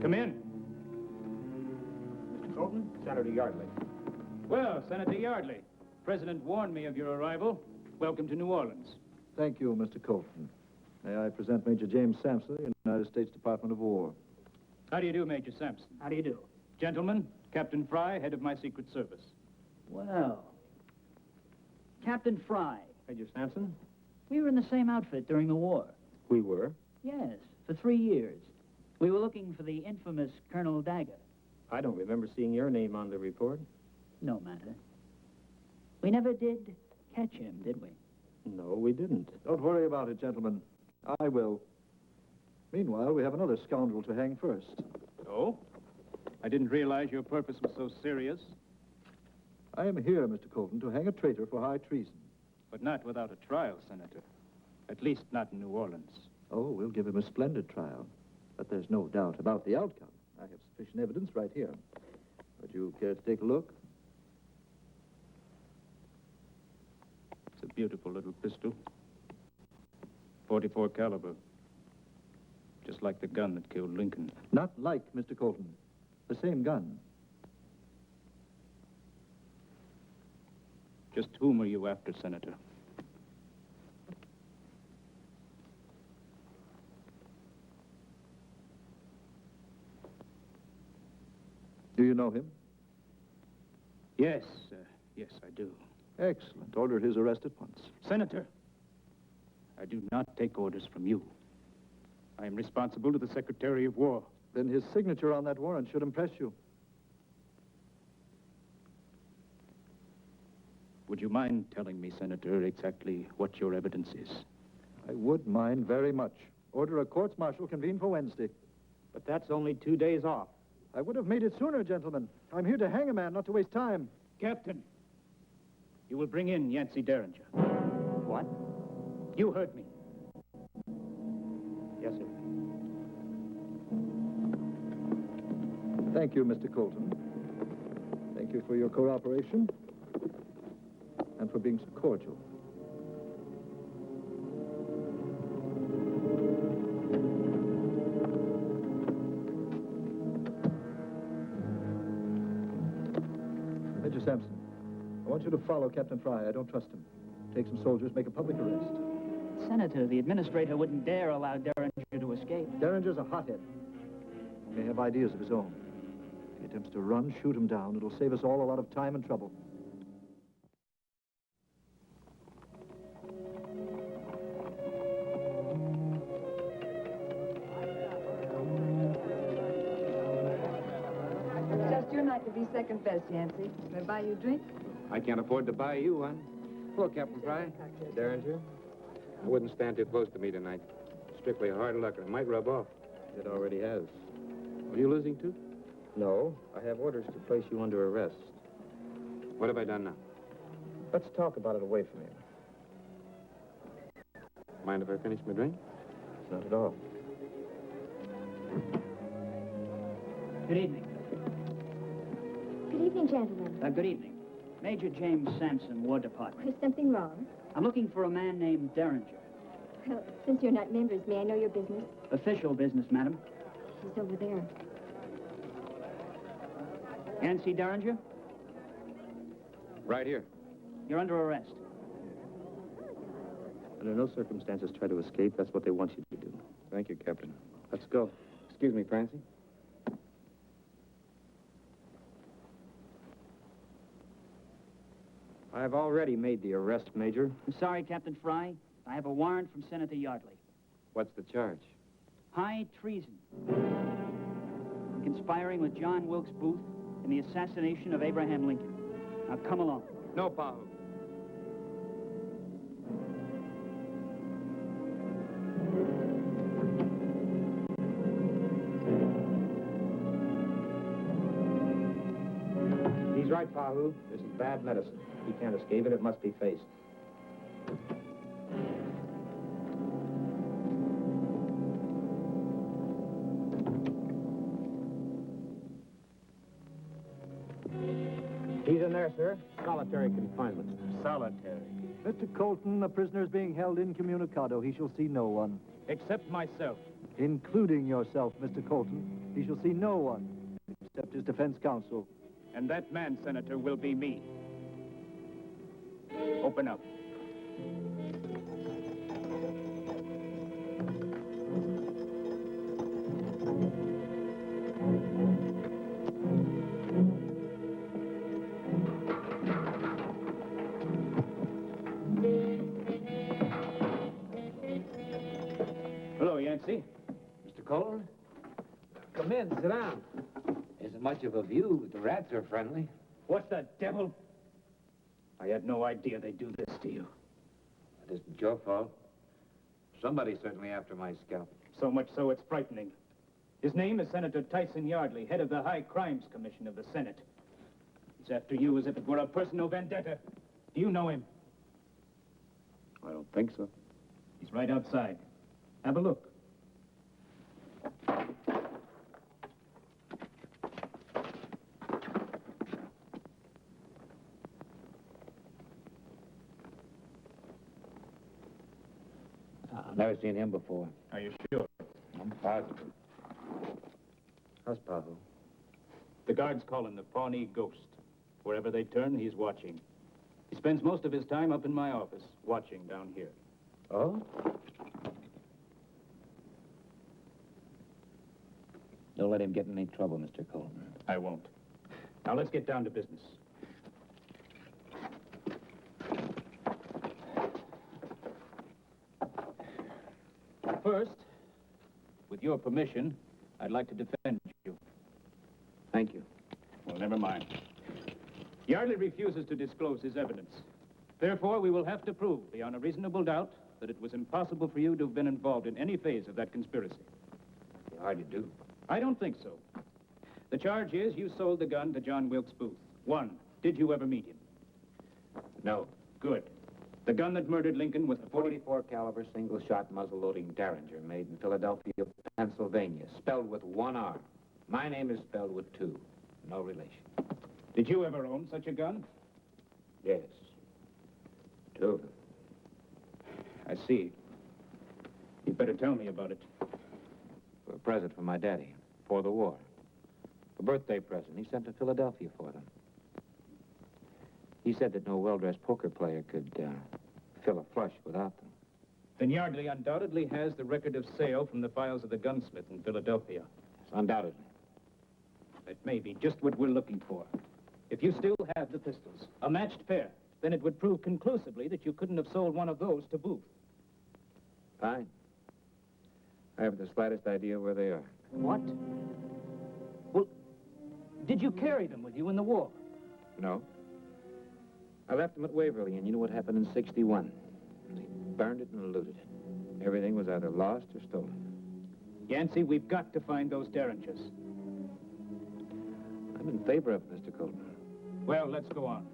Come in. Mr. Colton, Senator Yardley. Well, Senator Yardley, President warned me of your arrival. Welcome to New Orleans. Thank you, Mr. Colton. May I present Major James Sampson of the United States Department of War. How do you do, Major Sampson? How do you do? Gentlemen, Captain Fry, head of my Secret Service. Well, Captain Fry, Major Sampson? we were in the same outfit during the war. We were. Yes, for 3 years. We were looking for the infamous Colonel Dagger. I don't remember seeing your name on the report. No matter. We never did catch him, did we? No, we didn't. Don't worry about it, gentlemen. I will. Meanwhile, we have another scoundrel to hang first. Oh? I didn't realize your purpose was so serious. I am here, Mr. Colton, to hang a traitor for high treason. But not without a trial, Senator. At least not in New Orleans. Oh, we'll give him a splendid trial. But there's no doubt about the outcome. I have sufficient evidence right here. Would you care to take a look? It's a beautiful little pistol. 44 caliber. Just like the gun that killed Lincoln. Not like, Mr. Colton. The same gun. Just whom are you after, Senator? Do you know him? Yes, yes, I do. Excellent. Order his arrest at once. Senator, I do not take orders from you. I am responsible to the Secretary of War. Then his signature on that warrant should impress you. Would you mind telling me, Senator, exactly what your evidence is? I would mind very much. Order a courts-martial convened for Wednesday. But that's only 2 days off. I would have made it sooner, gentlemen. I'm here to hang a man, not to waste time. Captain, you will bring in Yancy Derringer. What? You heard me. Yes, sir. Thank you, Mr. Colton. Thank you for your cooperation and for being so cordial. Major Sampson, I want you to follow Captain Fry. I don't trust him. Take some soldiers, make a public arrest. Senator, the administrator wouldn't dare allow Derringer to escape. Derringer's a hothead. He may have ideas of his own. If he attempts to run, shoot him down. It'll save us all a lot of time and trouble. Just your night to be second best, Yancy. Can I buy you a drink? I can't afford to buy you one. Hello, Captain Fry. Derringer. I wouldn't stand too close to me tonight. Strictly hard luck, and it might rub off. It already has. Are you losing too? No, I have orders to place you under arrest. What have I done now? Let's talk about it away from here. Mind if I finish my drink? Not at all. Good evening. Good evening, gentlemen. Good evening. Major James Sampson, War Department. Is something wrong? I'm looking for a man named Derringer. Well, since you're not members, may I know your business? Official business, madam. He's over there. Yancy Derringer, Right here. you're under arrest. Under no circumstances try to escape. That's what they want you to do. Thank you, Captain. Let's go. Excuse me, Francine. I've already made the arrest, Major. I'm sorry, Captain Fry. I have a warrant from Senator Yardley. What's the charge? High treason. Conspiring with John Wilkes Booth in the assassination of Abraham Lincoln. Now, come along. No, Pahoo. He's right, Pahoo. This is bad medicine. He can't escape it. It must be faced. He's in there, sir. Solitary confinement. Solitary. Mr. Colton, the prisoner is being held incommunicado. He shall see no one. Except myself. Including yourself, Mr. Colton. He shall see no one, except his defense counsel. And that man, Senator, will be me. Open up. Hello, Yancy. Mr. Colton? Come in, sit down. Isn't much of a view, but the rats are friendly. What the devil? I had no idea they'd do this to you. It isn't your fault. Somebody's certainly after my scalp. So much so it's frightening. His name is Senator Tyson Yardley, head of the High Crimes Commission of the Senate. He's after you as if it were a personal vendetta. Do you know him? I don't think so. He's right outside. Have a look. I've never seen him before. Are you sure? I'm positive. How's Pahoo? The guards call him the Pawnee Ghost. Wherever they turn, he's watching. He spends most of his time up in my office, watching down here. Oh? Don't let him get in any trouble, Mr. Colton. I won't. Now, let's get down to business. First, with your permission, I'd like to defend you. Thank you. Well, never mind. Yardley refuses to disclose his evidence. Therefore, we will have to prove, beyond a reasonable doubt, that it was impossible for you to have been involved in any phase of that conspiracy. You hardly do. I don't think so. The charge is you sold the gun to John Wilkes Booth. 1, did you ever meet him? No. Good. The gun that murdered Lincoln was A the 44 caliber single-shot muzzle-loading Derringer made in Philadelphia, Pennsylvania, spelled with 1 R. My name is spelled with 2. No relation. Did you ever own such a gun? Yes. 2 of them. I see. You'd better tell me about it. For a present from my daddy. For the war. A birthday present he sent to Philadelphia for them. He said that no well-dressed poker player could fill a flush without them. Then Yardley undoubtedly has the record of sale from the files of the gunsmith in Philadelphia. Yes, undoubtedly. That may be just what we're looking for. If you still have the pistols, a matched pair, then it would prove conclusively that you couldn't have sold one of those to Booth. Fine. I haven't the slightest idea where they are. What? Well, did you carry them with you in the war? No. I left them at Waverly, and you know what happened in '61? They burned it and looted it. Everything was either lost or stolen. Yancy, we've got to find those Derringers. I'm in favor of it, Mr. Colton. Well, let's go on.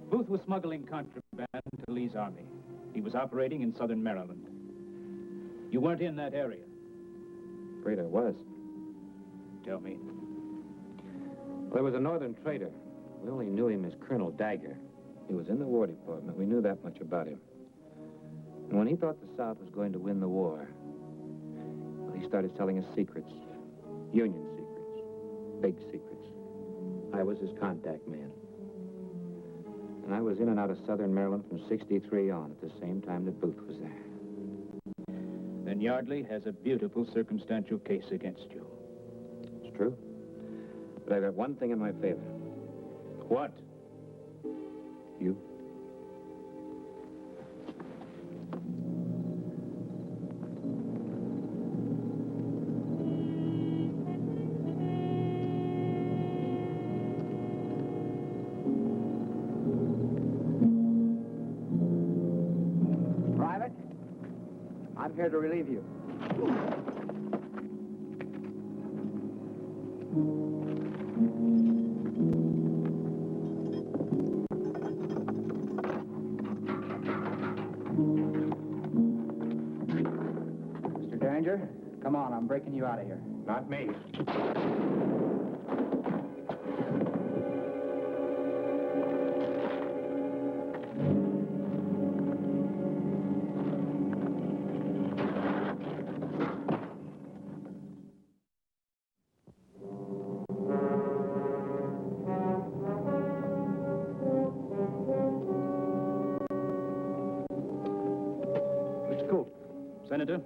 Booth was smuggling contraband to Lee's army. He was operating in southern Maryland. You weren't in that area. Afraid I was. Tell me. Well, there was a northern trader. We only knew him as Colonel Dagger. He was in the War Department. We knew that much about him. And when he thought the South was going to win the war, well, he started telling us secrets. Union secrets. Big secrets. I was his contact man. And I was in and out of southern Maryland from '63 on at the same time that Booth was there. Then Yardley has a beautiful circumstantial case against you. It's true. But I've got one thing in my favor. What? You. Private, I'm here to relieve you. taking you out of here? Not me. Mr. Colton, Senator,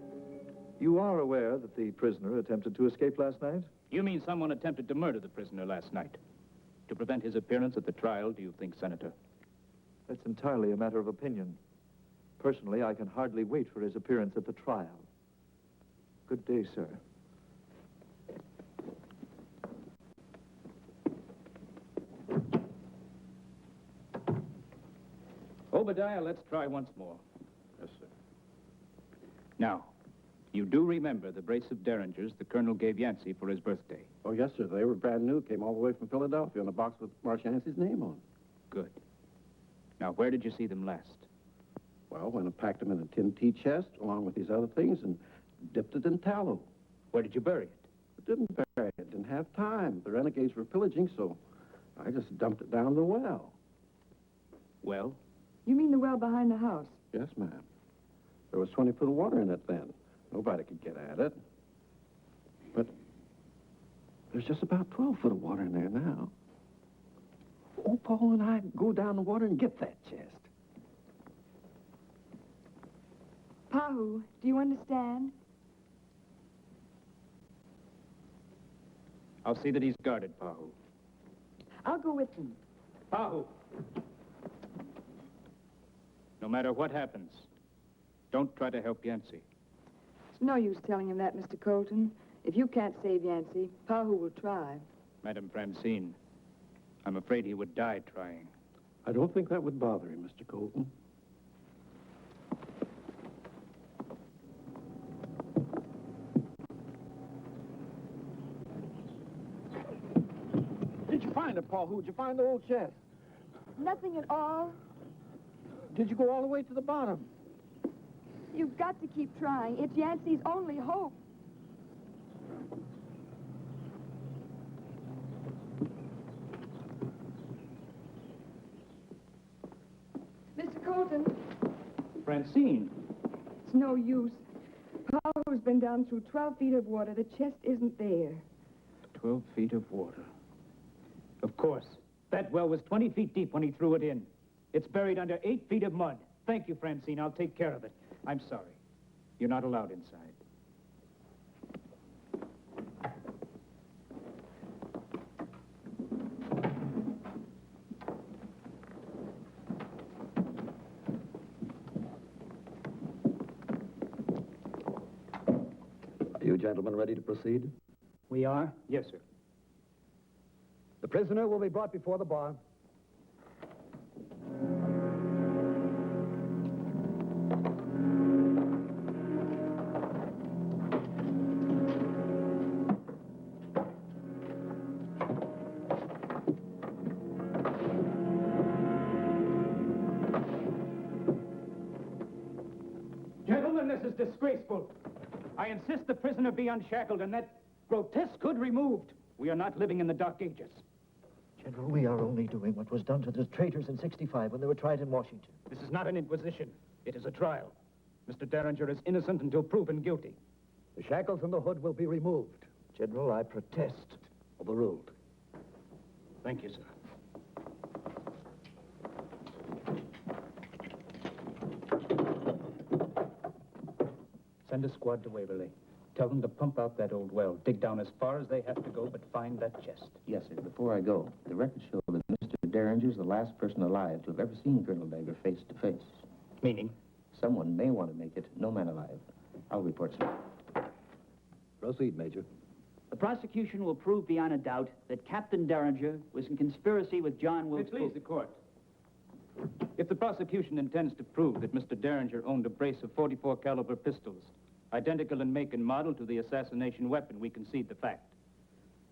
you are aware that the prisoner attempted to escape last night? you mean someone attempted to murder the prisoner last night? To prevent his appearance at the trial, do you think, Senator? That's entirely a matter of opinion. Personally, I can hardly wait for his appearance at the trial. Good day, sir. Obadiah, let's try once more. Yes, sir. Now, you do remember the brace of Derringers the Colonel gave Yancy for his birthday. Oh, yes, sir. They were brand new. Came all the way from Philadelphia in a box with Marsh Yancey's name on it. Good. Now, where did you see them last? Well, when I packed them in a tin tea chest along with these other things and dipped it in tallow. Where did you bury it? I didn't bury it. Didn't have time. The renegades were pillaging, so I just dumped it down the well. Well, You mean the well behind the house? Yes, ma'am. There was 20 foot of water in it then. Nobody could get at it. But there's just about 12 foot of water in there now. Old Paul and I go down the water and get that chest. Pahoo, do you understand? I'll see that he's guarded, Pahoo. I'll go with them. Pahoo! No matter what happens, don't try to help Yancy. It's no use telling him that, Mr. Colton. If you can't save Yancy, Pahoo will try. Madam Francine, I'm afraid he would die trying. I don't think that would bother him, Mr. Colton. Did you find it, Paul? Did you find the old chest? Nothing at all. Did you go all the way to the bottom? You've got to keep trying. It's Yancy's only hope. Mr. Colton, Francine! it's no use. Pahoo's been down through 12 feet of water. The chest isn't there. 12 feet of water. Of course. That well was 20 feet deep when he threw it in. It's buried under 8 feet of mud. Thank you, Francine. I'll take care of it. I'm sorry. You're not allowed inside. Are you gentlemen ready to proceed? We are? Yes, sir. The prisoner will be brought before the bar. Gentlemen, this is disgraceful. I insist the prisoner be unshackled and that grotesque hood removed. We are not living in the Dark Ages. General, we are only doing what was done to the traitors in '65 when they were tried in Washington. This is not an inquisition. It is a trial. Mr. Derringer is innocent until proven guilty. The shackles and the hood will be removed. General, I protest. Overruled. Thank you, sir. Send a squad to Waverly. Tell them to pump out that old well. Dig down as far as they have to go, but find that chest. Yes, sir. Before I go, the records show that Mr. Derringer's the last person alive to have ever seen Colonel Dagger face to face. Meaning? Someone may want to make it, no man alive. I'll report, sir. Proceed, Major. The prosecution will prove beyond a doubt that Captain Derringer was in conspiracy with John Wilkes Please, Booth. the court. If the prosecution intends to prove that Mr. Derringer owned a brace of .44 caliber pistols, identical in make and model to the assassination weapon, we concede the fact.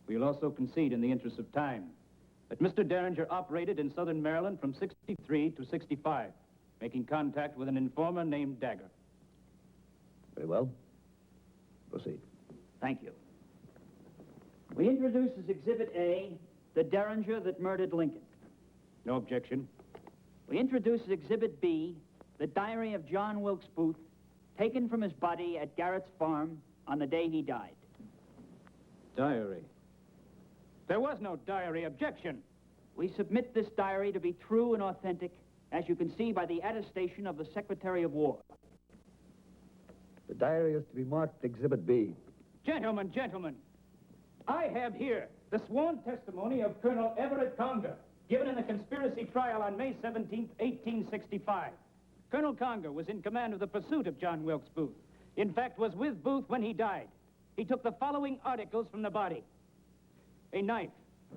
We'll also concede, in the interest of time, that Mr. Derringer operated in southern Maryland from '63 to '65, making contact with an informer named Dagger. Very well. Proceed. Thank you. We introduce as Exhibit A the Derringer that murdered Lincoln. No objection. We introduce as Exhibit B the diary of John Wilkes Booth, taken from his body at Garrett's farm on the day he died. Diary. There was no diary. Objection. We submit this diary to be true and authentic, as you can see by the attestation of the Secretary of War. The diary is to be marked Exhibit B. Gentlemen, gentlemen, I have here the sworn testimony of Colonel Everett Conger, given in the conspiracy trial on May 17th, 1865. Colonel Conger was in command of the pursuit of John Wilkes Booth. In fact, was with Booth when he died. He took the following articles from the body: a knife,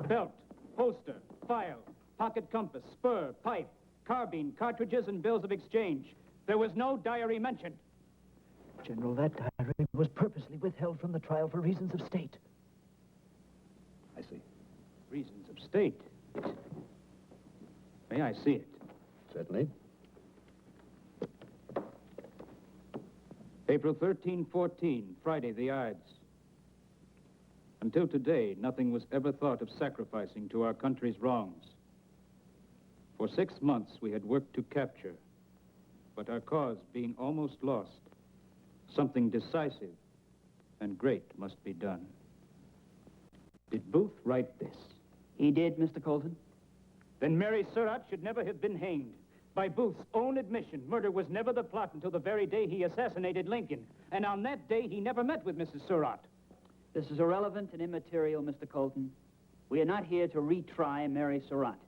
belt, holster, file, pocket compass, spur, pipe, carbine, cartridges, and bills of exchange. There was no diary mentioned. General, that diary was purposely withheld from the trial for reasons of state. I see. Reasons of state. May I see it? Certainly. April 1314, Friday, the Ides. Until today, nothing was ever thought of sacrificing to our country's wrongs. For 6 months, we had worked to capture, but our cause being almost lost, something decisive and great must be done. Did Booth write this? He did, Mr. Colton. Then Mary Surratt should never have been hanged. By Booth's own admission, murder was never the plot until the very day he assassinated Lincoln. And on that day, he never met with Mrs. Surratt. This is irrelevant and immaterial, Mr. Colton. We are not here to retry Mary Surratt.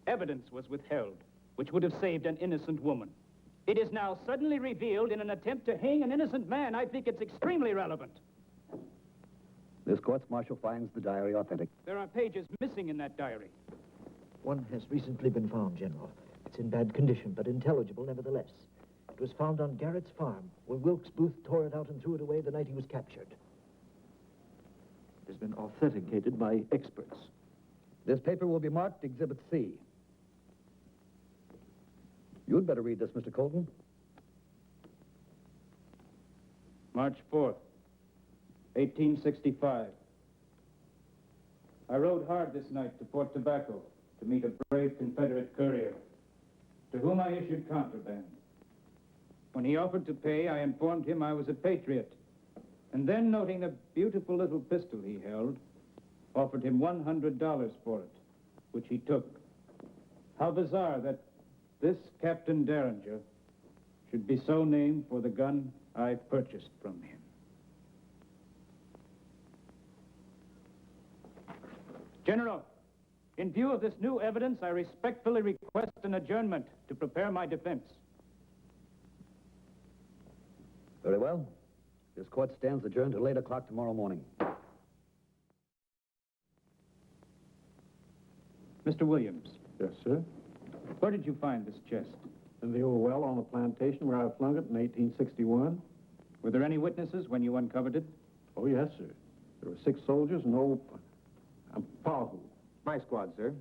Evidence was withheld, which would have saved an innocent woman. It is now suddenly revealed in an attempt to hang an innocent man. I think it's extremely relevant. This court's martial finds the diary authentic. There are pages missing in that diary. One has recently been found, General. It's in bad condition, but intelligible nevertheless. It was found on Garrett's farm, where Wilkes Booth tore it out and threw it away the night he was captured. It has been authenticated by experts. This paper will be marked Exhibit C. You'd better read this, Mr. Colton. March 4th, 1865. I rode hard this night to Port Tobacco to meet a brave Confederate courier, to whom I issued contraband. When he offered to pay, I informed him I was a patriot, and then, noting the beautiful little pistol he held, offered him $100 for it, which he took. How bizarre that this Captain Derringer should be so named for the gun I purchased from him. General, in view of this new evidence, I respectfully request an adjournment to prepare my defense. Very well. This court stands adjourned till 8 o'clock tomorrow morning. Mr. Williams, Yes, sir. where did you find this chest? In the old well on the plantation where I flung it in 1861. Were there any witnesses when you uncovered it? Oh, yes, sir. There were 6 soldiers and old Pahoo. My squad, sir.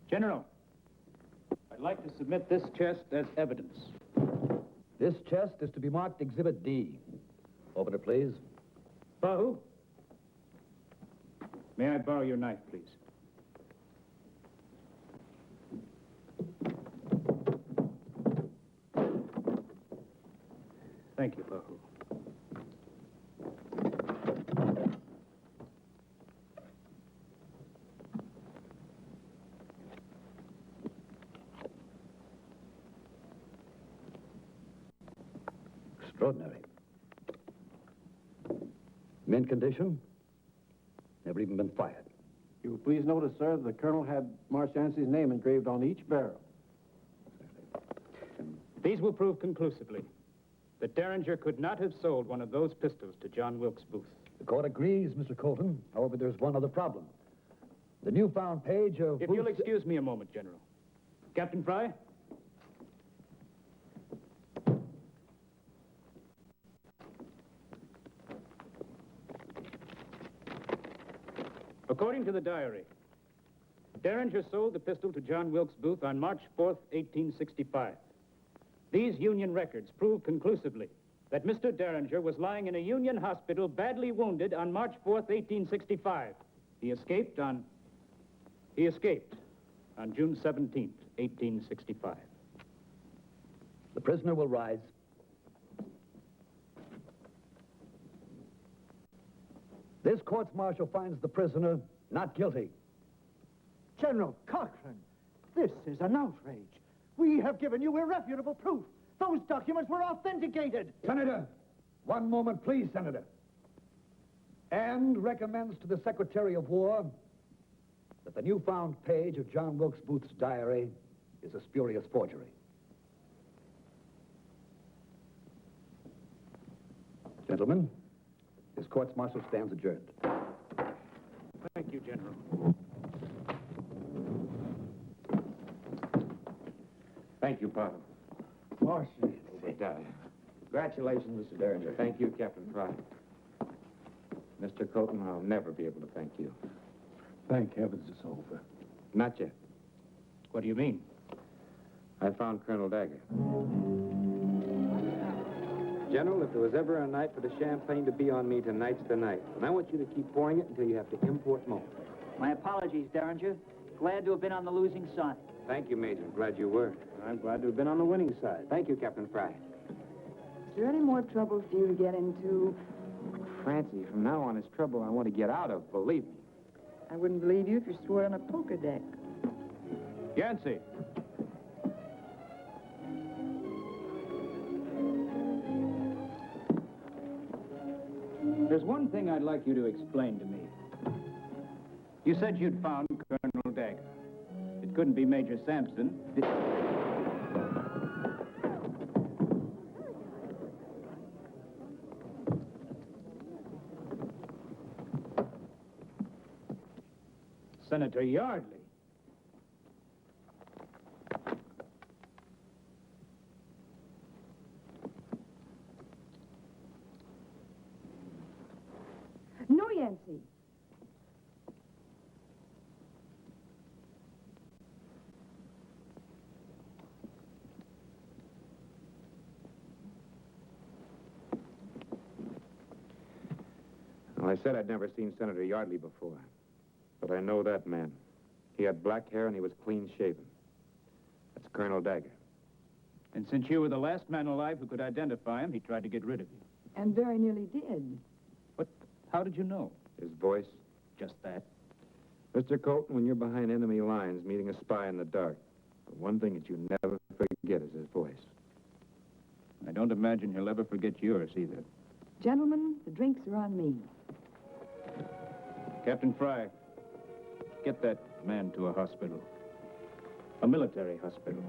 General, I'd like to submit this chest as evidence. This chest is to be marked Exhibit D. Open it, please. Pahoo, may I borrow your knife, please? Thank you, Pahoo. Extraordinary. Mint condition. Never even been fired. You will please notice, sir, the colonel had Marsh Yancey's name engraved on each barrel. These will prove conclusively that Derringer could not have sold one of those pistols to John Wilkes Booth. The court agrees, Mr. Colton. However, there's one other problem. The newfound page of If you'll excuse me a moment, General. Captain Fry? According to the diary, Derringer sold the pistol to John Wilkes Booth on March 4th, 1865. These Union records prove conclusively that Mr. Derringer was lying in a Union hospital badly wounded on March 4th, 1865. He escaped on June 17th, 1865. The prisoner will rise. This court-martial finds the prisoner not guilty. General Cochrane, this is an outrage. We have given you irrefutable proof. Those documents were authenticated. Senator, one moment, please, Senator. And recommends to the Secretary of War that the newfound page of John Wilkes Booth's diary is a spurious forgery. Gentlemen, this court-martial stands adjourned. Thank you, General. Thank you, Pahoo. Congratulations, Mr. Derringer. Thank you, Captain Fry. Mr. Colton, I'll never be able to thank you. Thank heavens it's over. Not yet. What do you mean? I found Colonel Dagger. General, if there was ever a night for the champagne to be on me, tonight's the night. And I want you to keep pouring it until you have to import more. My apologies, Derringer. Glad to have been on the losing side. Thank you, Major. Glad you were. I'm glad to have been on the winning side. Thank you, Captain Fry. Is there any more trouble for you to get into? Francie, from now on, it's trouble I want to get out of, believe me. I wouldn't believe you if you swore on a poker deck. Yancy. There's one thing I'd like you to explain to me. You said you'd found Colonel Dagger. It couldn't be Major Sampson. Senator Yardley. No, Yancy. Well, I said I'd never seen Senator Yardley before. But I know that man. He had black hair and he was clean-shaven. That's Colonel Dagger. And since you were the last man alive who could identify him, he tried to get rid of you. And very nearly did. But how did you know? His voice. Just that. Mr. Colton, when you're behind enemy lines meeting a spy in the dark, the one thing that you never forget is his voice. I don't imagine he'll ever forget yours either. Gentlemen, the drinks are on me. Captain Fry, get that man to a hospital. A military hospital.